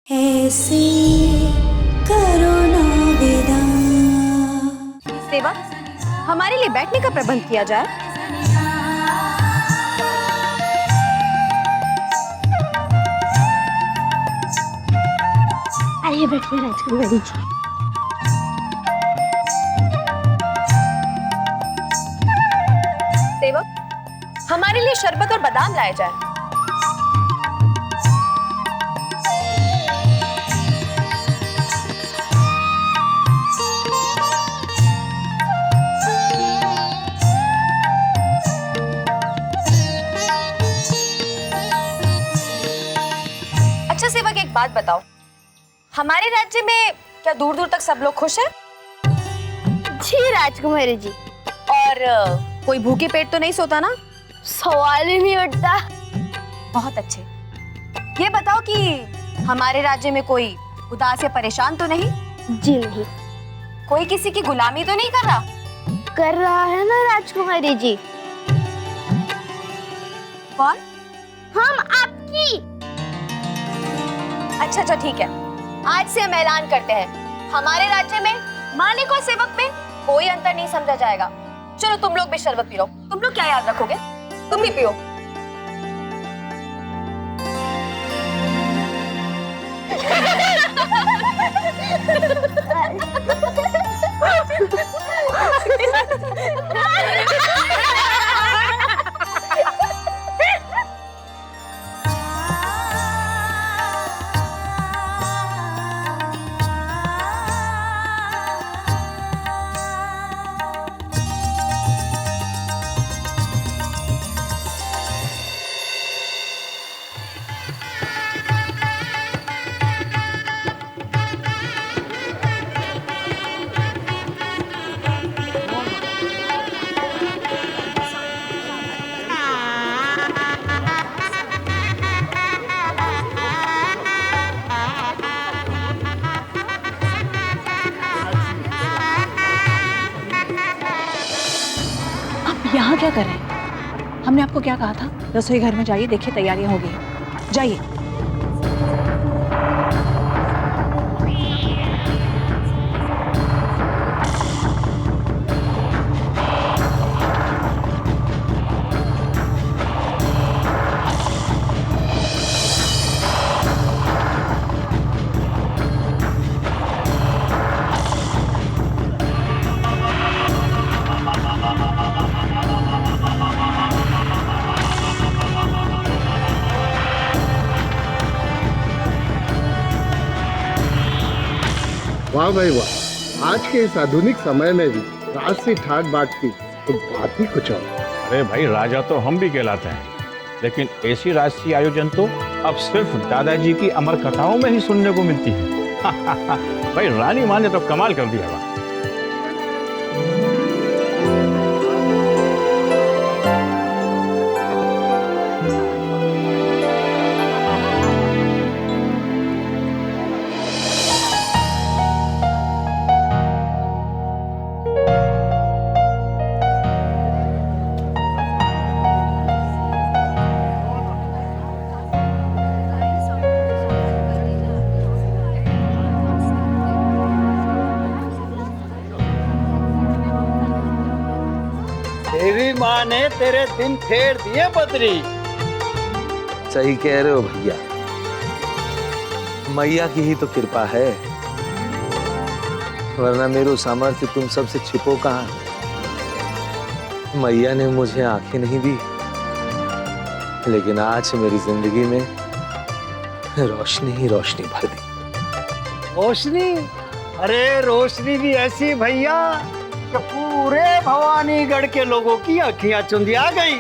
ऐसे करो ना विदा। सेवक, हमारे लिए बैठने का प्रबंध किया जाए। आइए बैठिए राजकुमारी जी। सेवक, हमारे लिए शरबत और बादाम लाया जाए। अच्छा सेवक, एक बात बताओ, हमारे राज्य में क्या दूर दूर तक सब लोग खुश हैं? जी राजकुमारी जी। और कोई भूखे पेट तो नहीं सोता ना? सवाल ही नहीं उठता। बहुत अच्छे। ये बताओ कि हमारे राज्य में कोई उदास या परेशान तो नहीं? जी नहीं। कोई किसी की गुलामी तो नहीं कर रहा? कर रहा है ना राजकुमारी जी। कौन? हम आपकी। अच्छा अच्छा ठीक है, आज से हम ऐलान करते हैं, हमारे राज्य में मालिक और सेवक में कोई अंतर नहीं समझा जाएगा। चलो तुम लोग भी शरबत पी लो। तुम लोग क्या याद रखोगे? तुम भी पियो। यहाँ क्या कर रहे हैं? हमने आपको क्या कहा था? रसोई घर में जाइए, देखिए तैयारियां हो गई। जाइए। वाह भाई वाह, आज के इस आधुनिक समय में भी राजसी ठाट बाट की तो बात ही कुछ और। अरे भाई, राजा तो हम भी कहलाते हैं, लेकिन ऐसी राजसी आयोजन तो अब सिर्फ दादाजी की अमर कथाओं में ही सुनने को मिलती है। भाई रानी माँ ने तो कमाल कर दिया। वाह। तेरी माँ ने तेरे दिन फेर दिए बदरी। सही कह रहे हो भैया, मैया की ही तो कृपा है, वरना मेरो सामर्थ्य तुम सबसे छिपो कहाँ। मैया ने मुझे आंखें नहीं दी, लेकिन आज मेरी जिंदगी में रोशनी ही रोशनी भर दी। रोशनी? अरे रोशनी भी ऐसी भैया कि पूरे भवानीगढ़ के लोगों की अखियां चुंधिया गई।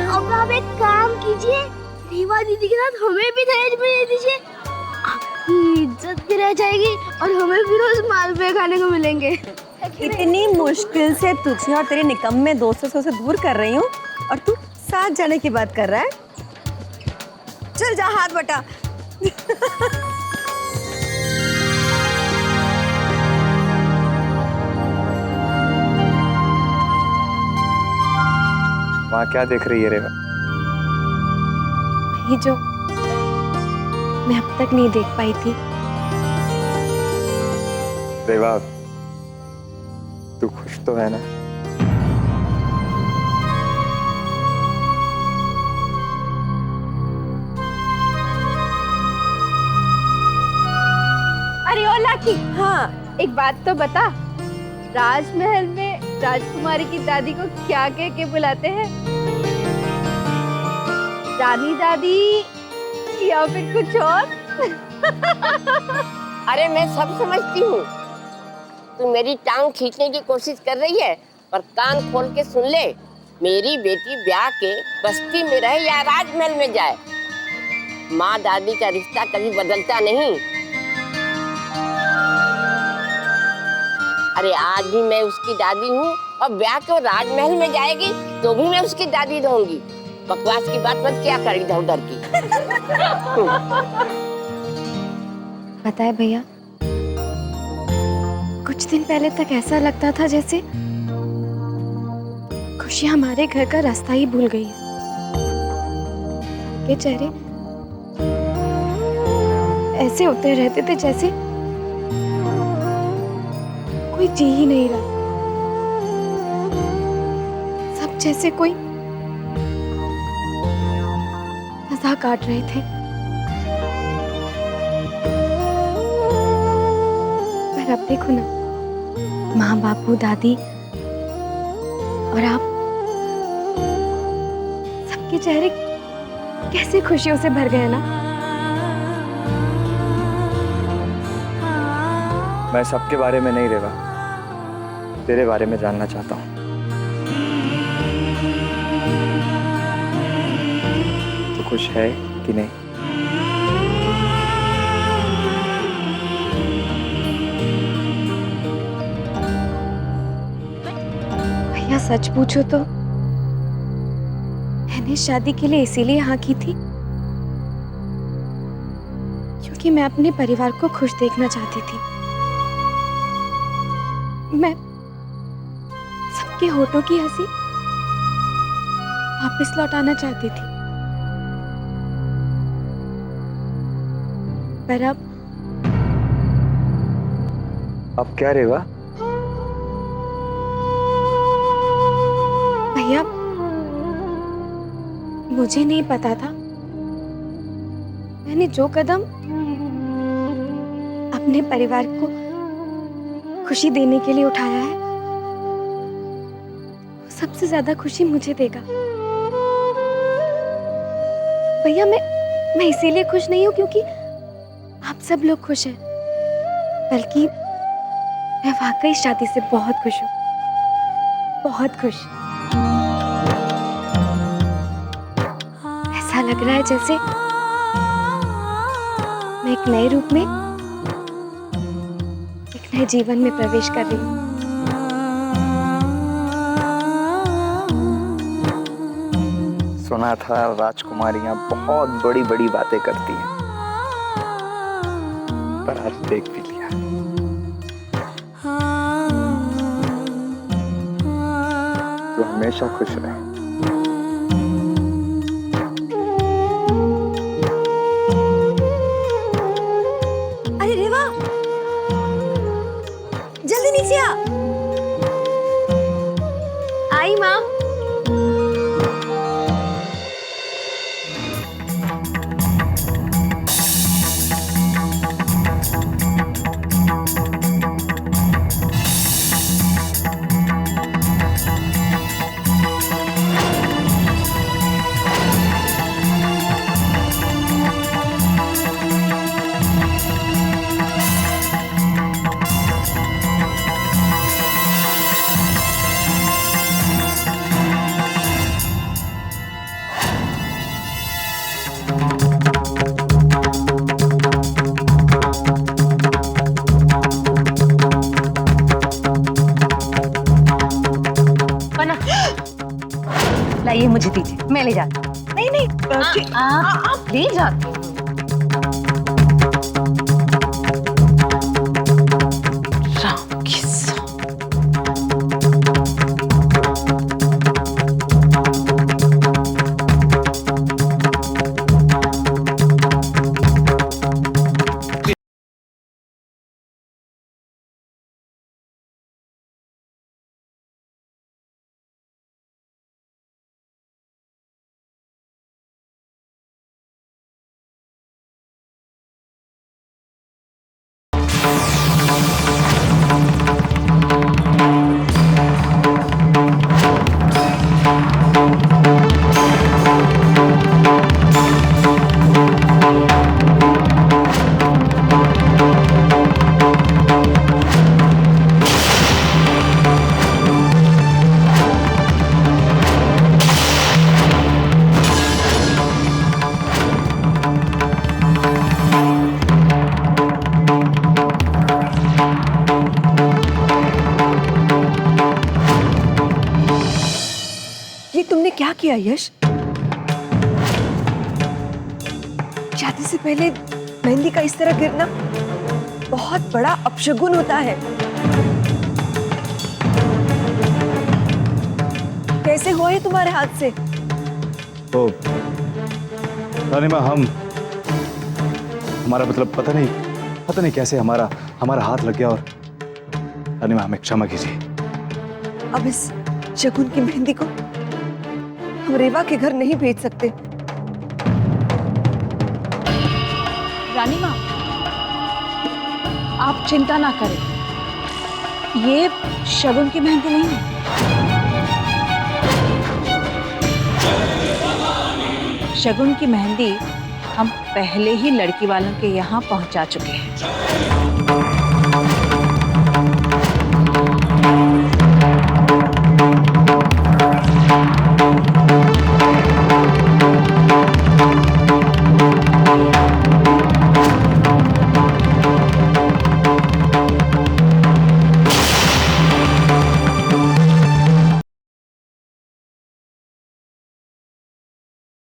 अब आप एक काम कीजिए, रीवा दीदी के साथ हमें भी दहेज में दे दीजिए। आपकी इज्जत भी रह जाएगी और हमें भी रोज मालपुए खाने को मिलेंगे। इतनी मुश्किल से तुझे और तेरे निकम्मे दोस्तों से दूर कर रही हूँ और तू साथ जाने की बात कर रहा है। चल जा, हाथ बटा। क्या देख रही है रेवा? ये जो मैं अब तक नहीं देख पाई थी। रेवा, तू खुश तो है ना? अरे ओ लाकी, हाँ एक बात तो बता, राजमहल में राजकुमारी की दादी को क्या कह के बुलाते हैं? रानी दादी या फिर कुछ और? अरे मैं सब समझती हूँ। तू मेरी टांग खींचने की कोशिश कर रही है, पर कान खोल के सुन ले, मेरी बेटी ब्याह के बस्ती में रहे या राजमहल में जाए, माँ दादी का रिश्ता कभी बदलता नहीं। अरे आज भी मैं उसकी दादी हूँ और ब्याह के राजमहल में जाएगी तो भी मैं उसकी दादी रहूंगी। बकवास की बात मत क्या कर इधर उधर की। पता है भैया, कुछ दिन पहले तक ऐसा लगता था जैसे खुशी हमारे घर का रास्ता ही भूल गई है। सबके चेहरे ऐसे होते रहते थे जैसे कोई जी ही नहीं रहा। सब जैसे कोई मजाक काट रहे थे। पर अब देखो ना, माँ बापू दादी और आप, सबके चेहरे कैसे खुशियों से भर गए ना। मैं सबके बारे में नहीं रेवा, तेरे बारे में जानना चाहता हूँ। तो खुश है कि नहीं? भैया सच पूछो तो मैंने शादी के लिए इसीलिए हाँ की थी क्योंकि मैं अपने परिवार को खुश देखना चाहती थी। मैं सबके होठों की हंसी वापस लौटाना चाहती थी। पर अब क्या रेवा? भैया मुझे नहीं पता था, मैंने जो कदम अपने परिवार को खुशी देने के लिए उठाया है, वो सबसे ज्यादा खुशी मुझे देगा। भैया मैं इसीलिए खुश नहीं हूं क्योंकि आप सब लोग खुश हैं, बल्कि मैं वाकई शादी से बहुत खुश हूँ, बहुत खुश। ऐसा लग रहा है जैसे मैं एक नए रूप में, एक नए जीवन में प्रवेश कर रही हूँ। सुना था राजकुमारियां बहुत बड़ी बड़ी बातें करती हैं, पर आज देख भी लिया। तो हमेशा खुश रहे। अरे रेवा, जल्दी नीचे आ। आई माँ। लाइए मुझे दीजिए, मैं ले जाती हूँ। नहीं नहीं आप ले जाती हूँ। राम की सौं। किया यश? शादी से पहले मेहंदी का इस तरह गिरना बहुत बड़ा अपशगुन होता है। कैसे हुआ ये तुम्हारे हाथ से? तो रानी माँ, हमारा मतलब पता नहीं कैसे हमारा हाथ लग गया, और रानी माँ हमें क्षमा कीजिए। अब इस शगुन की मेहंदी को हम रेवा के घर नहीं भेज सकते। रानी माँ, आप चिंता ना करें, ये शगुन की मेहंदी नहीं है। शगुन की मेहंदी हम पहले ही लड़की वालों के यहाँ पहुंचा चुके हैं।